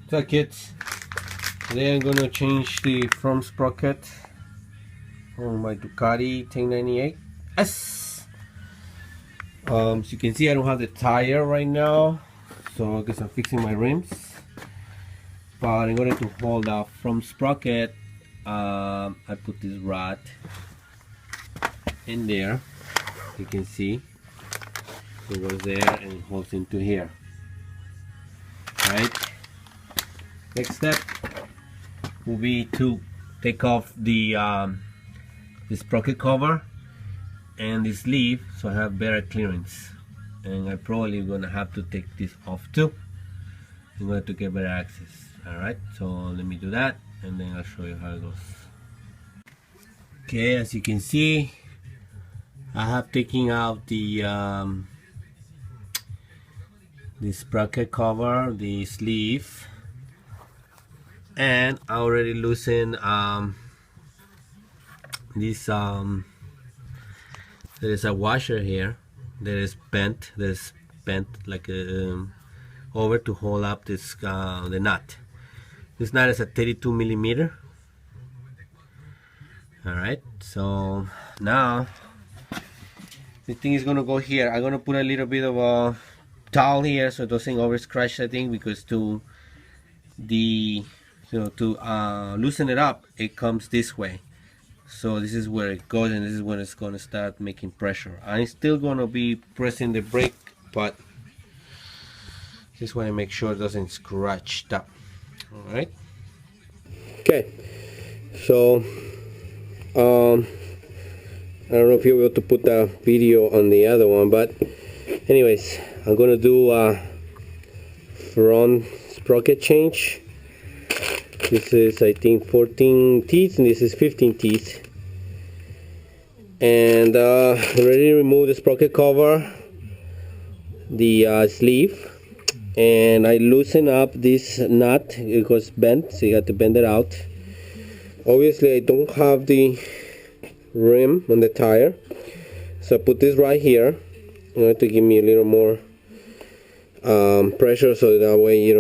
So kids, today I'm gonna change the front sprocket on my Ducati 1098S. As you can see, I don't have the tire right now, so I guess I'm fixing my rims. But in order to hold the front sprocket, I put this rod in there. You can see it goes there and it holds into here. Right. Next step will be to take off the sprocket cover and the sleeve so I have better clearance, and I probably gonna have to take this off too in order to get better access. Alright, so let me do that and then I'll show you how it goes. Okay, as you can see, I have taken out the sprocket cover, the sleeve, and I already loosened this there is a washer here that is bent, like over to hold up this the nut. This nut is a 32 millimeter. Alright, so now the thing is gonna go here. I'm gonna put a little bit of a towel here so it doesn't over scratch the thing, because to loosen it up, it comes this way. So this is where it goes, and this is when it's gonna start making pressure. I'm still gonna be pressing the brake, but just want to make sure it doesn't scratch up. All right. Okay. So I don't know if you're able to put the video on the other one, but anyways, I'm gonna do a front sprocket change. This is, I think, 14 teeth and this is 15 teeth. And already remove the sprocket cover, the sleeve, and I loosen up this nut. It was bent, so you have to bend it out. Obviously I don't have the rim on the tire, so I put this right here in order to give me a little more pressure, so that way I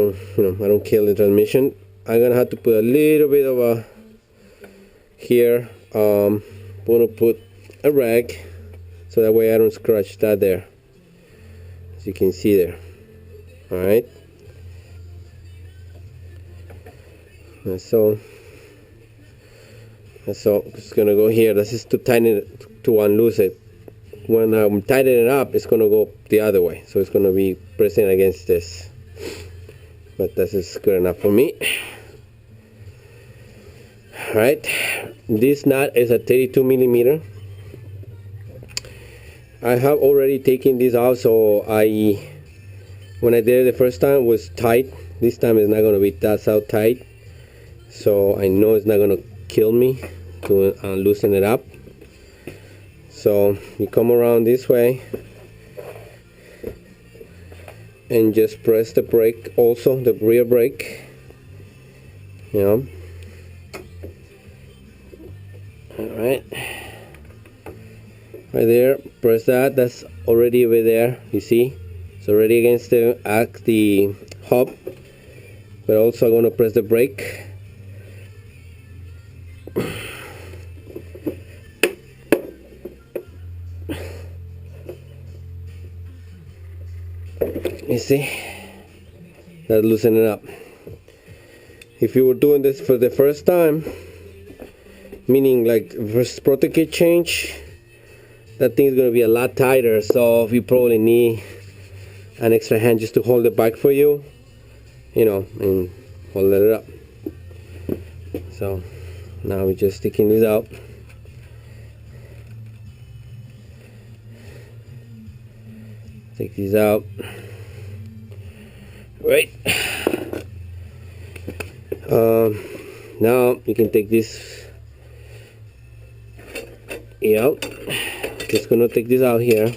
don't kill the transmission. I'm gonna have to put a little bit of a here. I'm gonna put a rag so that way I don't scratch that there, as you can see there. All right. And so it's gonna go here. This is to tighten it, to unloose it. When I'm tightening it up, it's gonna go the other way, so it's gonna be pressing against this. But this is good enough for me. Alright, this nut is a 32 millimeter. I have already taken this out, so when I did it the first time it was tight. This time it's not going to be that so tight, so I know it's not going to kill me to loosen it up. So you come around this way and just press the brake, also the rear brake, Alright, right there, press that. That's already over there, you see, it's already against the hub. But also I'm going to press the brake. You see, that loosen it up. If you were doing this for the first time, meaning like first sprocket kit change, that thing is going to be a lot tighter, so you probably need an extra hand just to hold it back for you, and hold it up. So now we're just sticking this out. Take these out. Right. Now you can take this out. Just gonna take this out here,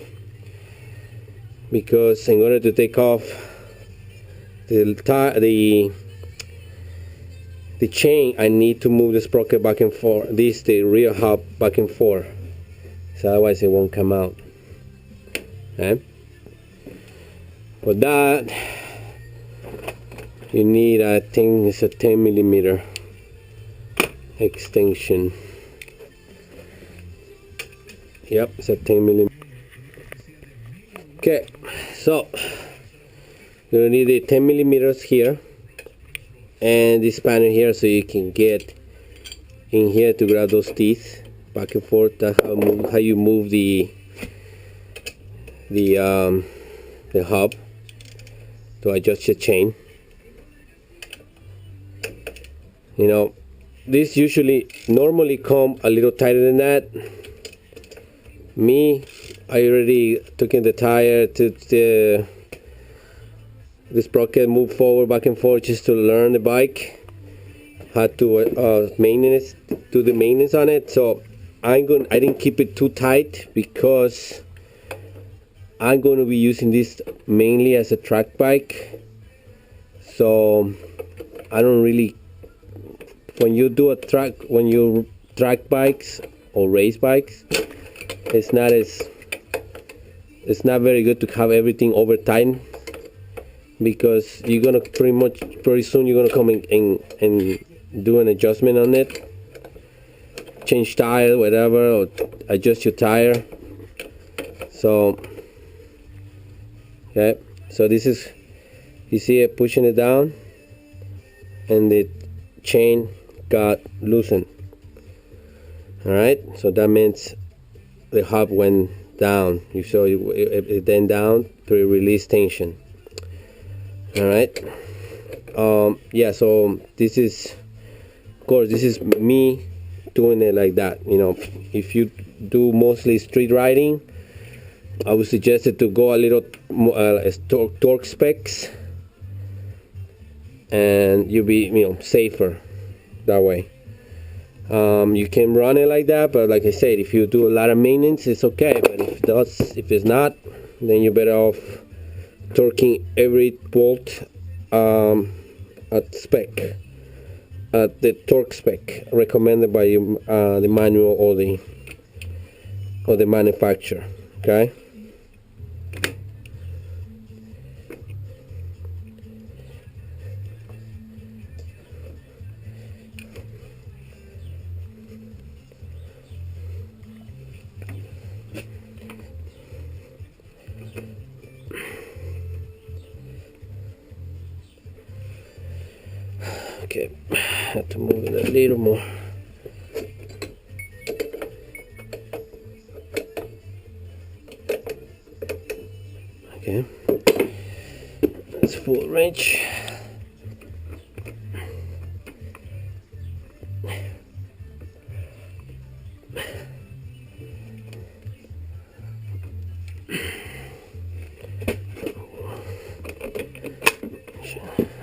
because in order to take off the chain, I need to move the sprocket back and forth. The rear hub back and forth, so otherwise it won't come out. Okay. For that, you need, I think it's a 10 millimeter extension. Yep, it's a 10 millimeter. Okay, so you're gonna need the 10 millimeters here and this spanner here, so you can get in here to grab those teeth back and forth. That's how you move the hub to adjust your chain. You know, this normally come a little tighter than that. Me, I already took in the tire to the sprocket, move forward, back and forth, just to learn the bike, how to do the maintenance on it. So I didn't keep it too tight because I'm going to be using this mainly as a track bike. So I don't really, when you track bikes or race bikes, it's not very good to have everything over tight, because you're gonna pretty soon you're gonna come in and do an adjustment on it, change tire, whatever, or adjust your tire. So okay, so this is, you see it pushing it down and the chain got loosened. All right, so that means the hub went down. It then down to release tension. All right. Yeah, so this is, of course, this is me doing it like that. You know, if you do mostly street riding, I would suggest it to go a little torque specs, and you'll be, you know, safer that way. You can run it like that, but like I said, if you do a lot of maintenance, it's okay. But if it's not, then you're better off torquing every bolt at the torque spec recommended by the manual or the manufacturer. Okay. Okay, I have to move it a little more. Okay, that's full range.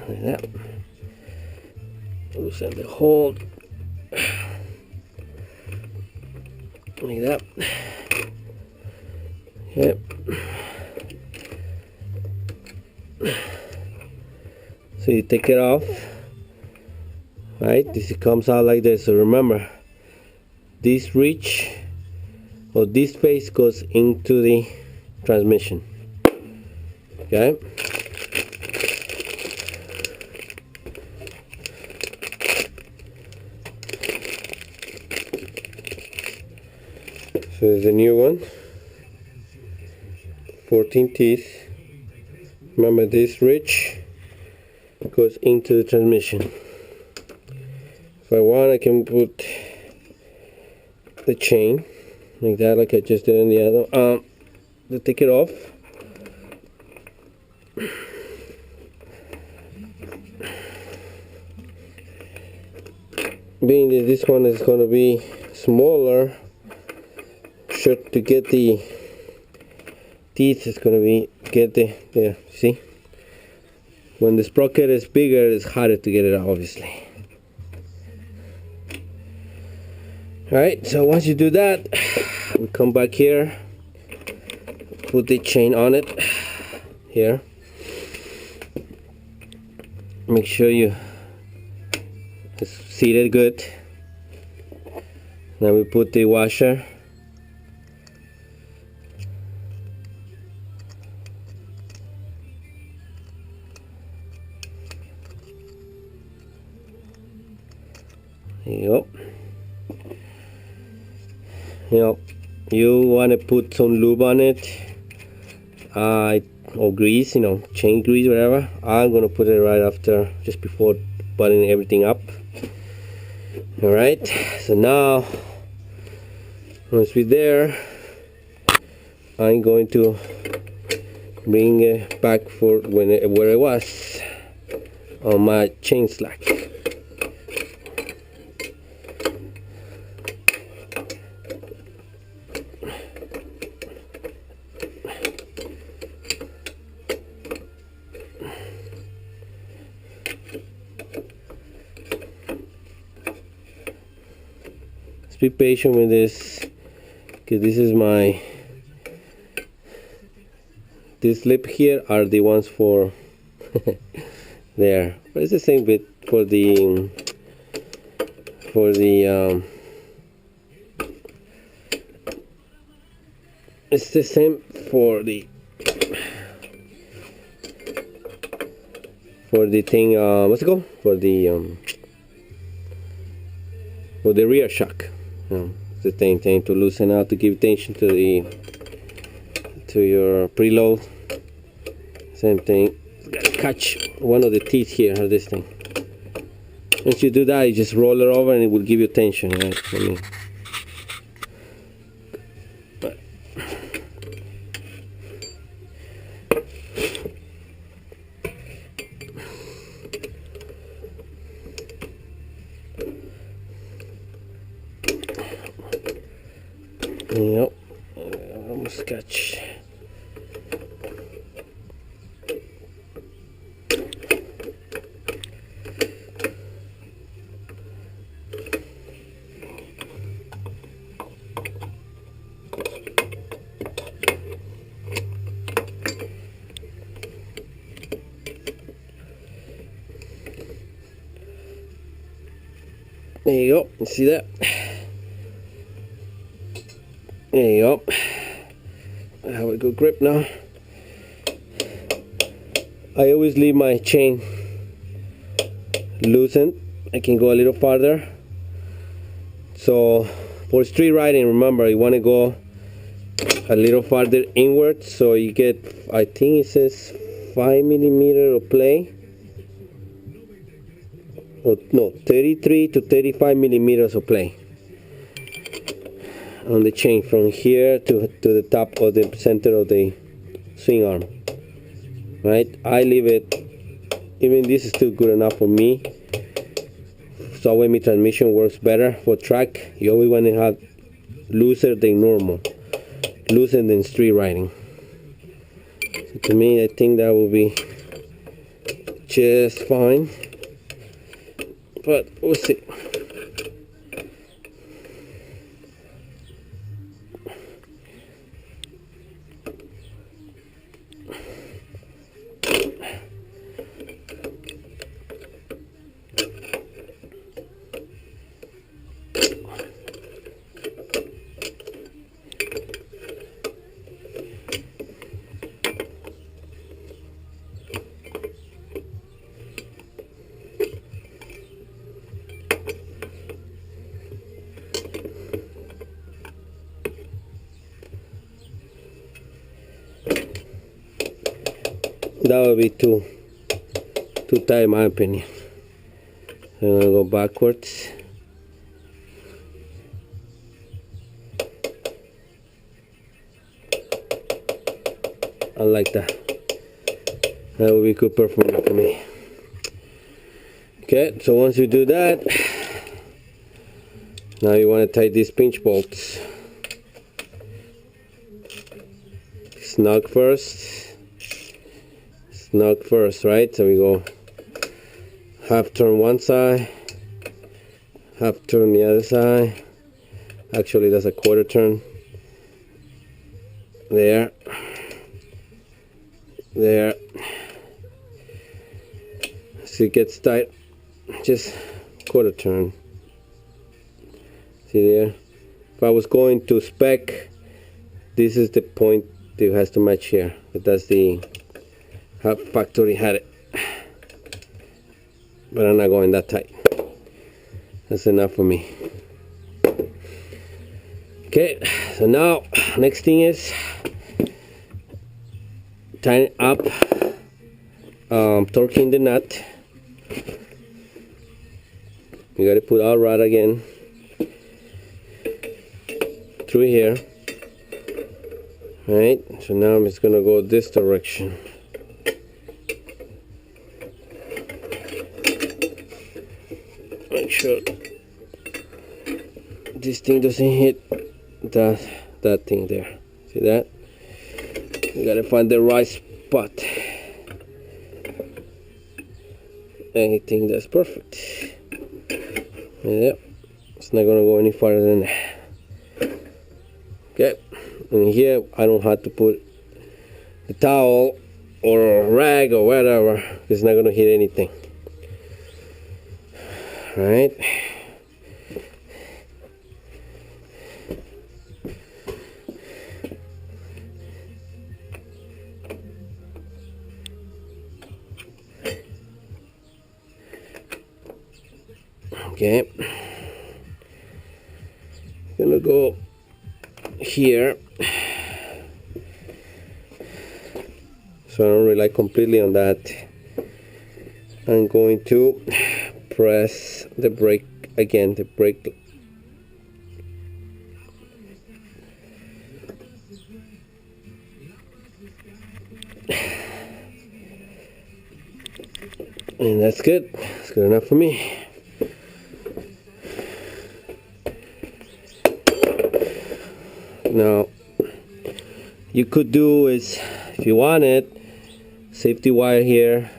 Like that. Loosen the hold like that. Yep. So you take it off, right? This comes out like this. So remember, this reach or this space goes into the transmission. Okay. So there's a new one, 14 teeth. Remember, this ridge goes into the transmission. If I want, I can put the chain like that, like I just did in the other. To take it off. Being that this one is going to be smaller, to get the teeth is going to be there. See, when the sprocket is bigger, it's harder to get it out, obviously. All right, so once you do that, we come back here, put the chain on it here. Make sure it's seated good. Now we put the washer. you go. You want to put some lube on it, or grease, chain grease, whatever. I'm gonna put it right after, just before buttoning everything up. All right, so now once we're there, I'm going to bring it back for where it was on my chain slack. Just be patient with this, because this is this lip here are the ones for there, but it's the same bit for the it's the same for the thing, what's it called, for the rear shock. It's the same thing, to loosen out, to give tension to your preload. Same thing. Gotta catch one of the teeth here of this thing. Once you do that, you just roll it over and it will give you tension, right? Yep, almost catch. There you go, you see that? There you go. I have a good grip now. I always leave my chain loosened. I can go a little farther. So for street riding, remember, you want to go a little farther inward, so you get, I think it says 5mm of play. Oh, no, 33 to 35mm of play on the chain from here to the top of the center of the swing arm. Right, I leave it, even this is still good enough for me. So when my transmission works better for track, you always want to have looser than normal, looser than street riding. So to me, I think that will be just fine, but we'll see. That would be too tight in my opinion. I'm gonna go backwards. I like that. That would be good performance for me. Okay, so once you do that, now you want to tighten these pinch bolts. Snug first, right? So we go half turn one side, half turn the other side. Actually, that's a quarter turn. There. So it gets tight, just quarter turn. See there? If I was going to spec, this is the point that has to match here. But that's the how factory had it. But I'm not going that tight. That's enough for me. Okay, so now next thing is tighten up, torquing the nut. You gotta put our rod again through here. Right, so now I'm just gonna go this direction. Make sure this thing doesn't hit that thing there. See that? You gotta find the right spot. I think that's perfect. Yep, it's not gonna go any farther than that. Okay, and here I don't have to put the towel or a rag or whatever. It's not gonna hit anything. All right. Okay, gonna go here, so I don't rely completely on that. I'm going to press the brake again, the brake. And that's good. That's good enough for me. Now, you could do is, if you wanted, safety wire here,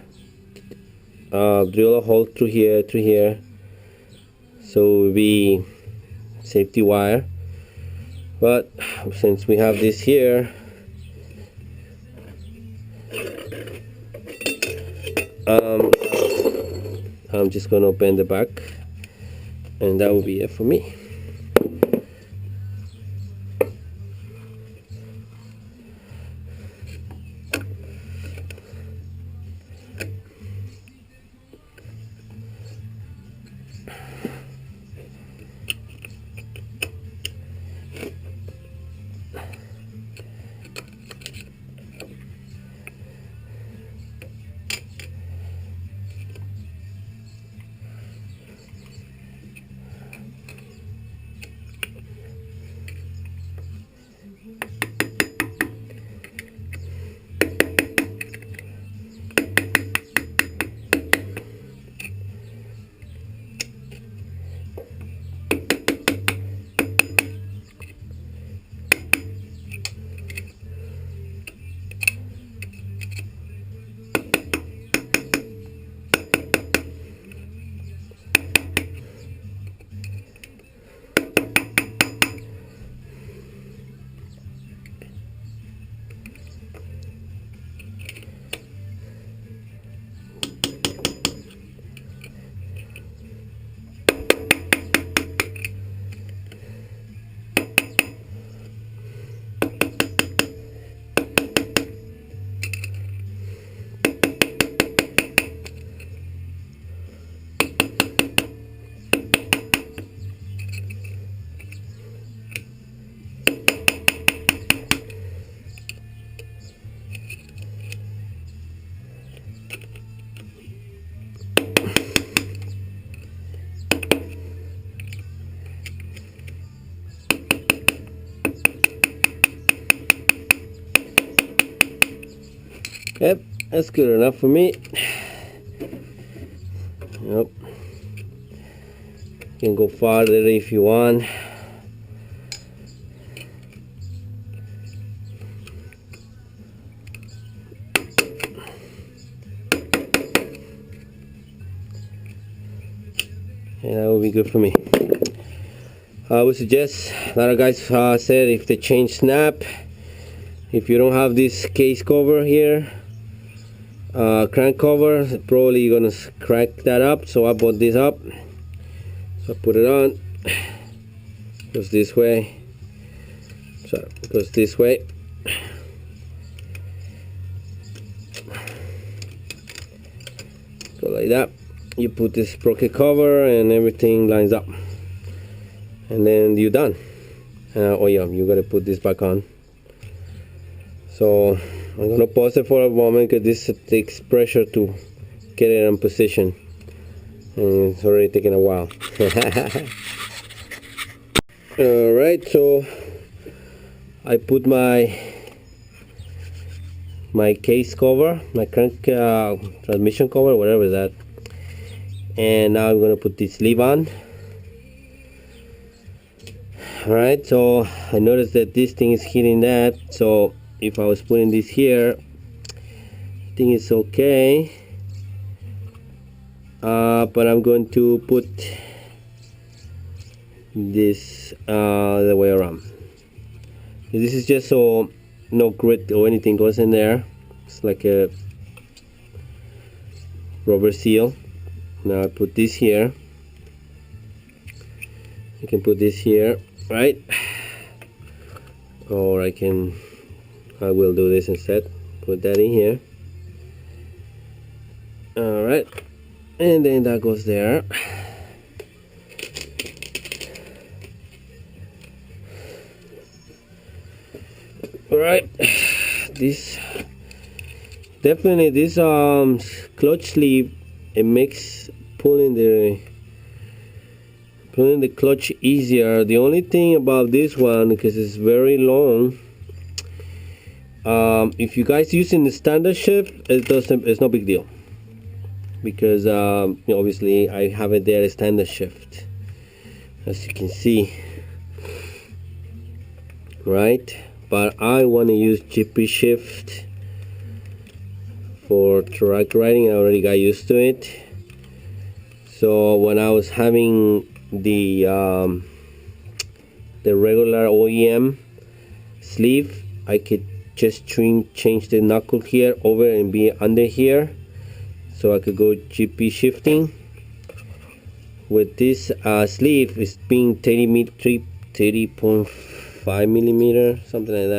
drill a hole through here, so it will be safety wire. But since we have this here, I'm just gonna bend the back, and that will be it for me. Yep, that's good enough for me. Yep. You can go farther if you want. And that will be good for me. I would suggest, a lot of guys said if the chain snap, if you don't have this case cover here, crank cover, probably you're gonna crack that up. So I bought this up, so I put it on, goes this way, so it goes this way, go like that, you put this sprocket cover and everything lines up, and then you're done. Oh yeah, you gotta put this back on. So I'm gonna pause it for a moment because this takes pressure to get it in position, and it's already taking a while. Alright, so I put my case cover, my crank transmission cover, whatever that, and now I'm gonna put this sleeve on. Alright, so I noticed that this thing is hitting that, so if I was putting this here, I think it's okay, but I'm going to put this the way around. This is just so no grit or anything goes in there. It's like a rubber seal. Now I put this here. You can put this here, right? Or I will do this instead. Put that in here. Alright, and then that goes there. Alright, this definitely, this clutch sleeve, it makes pulling the clutch easier. The only thing about this one, because it's very long, if you guys using the standard shift, it's no big deal, because obviously I have it there, standard shift, as you can see, right? But I want to use GP shift for track riding. I already got used to it. So when I was having the regular OEM sleeve, I could just change the knuckle here over and be under here, so I could go GP shifting. With this sleeve, it's being 30.5 millimeter, something like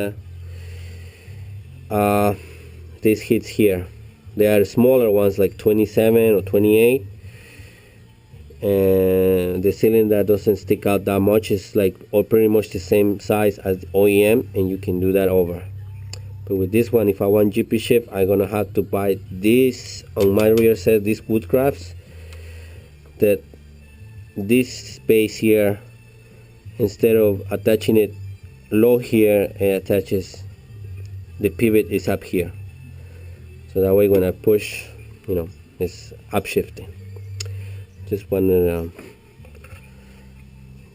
that. This hits here. There are smaller ones like 27 or 28, and the cylinder doesn't stick out that much. It's like pretty much the same size as the OEM, and you can do that over. But with this one, if I want GP shift, I'm gonna have to buy this on my rear set, these Woodcrafts, that this space here, instead of attaching it low here, it attaches, the pivot is up here, so that way when I push, it's upshifting. Just wanted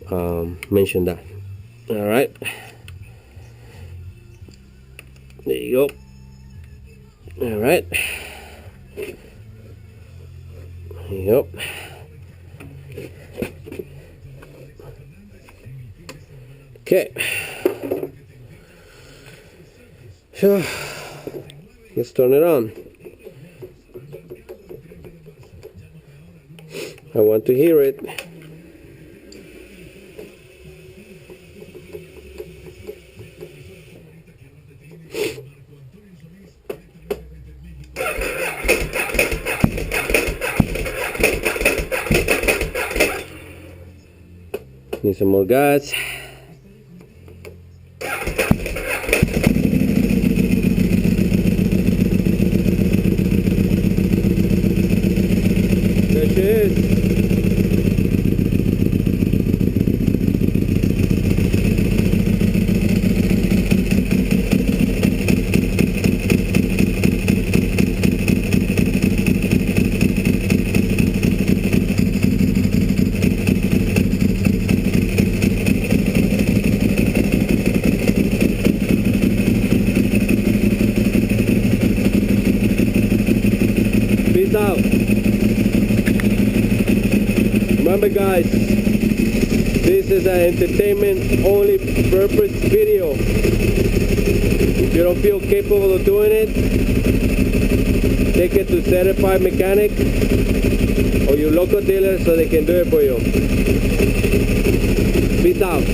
to mention that. All right, there you go. All right, there you go. Okay, so let's turn it on. I want to hear it. Need some more gas. There she is. Peace out. Remember guys, this is an entertainment only purpose video. If you don't feel capable of doing it, take it to certified mechanic or your local dealer so they can do it for you. Peace out.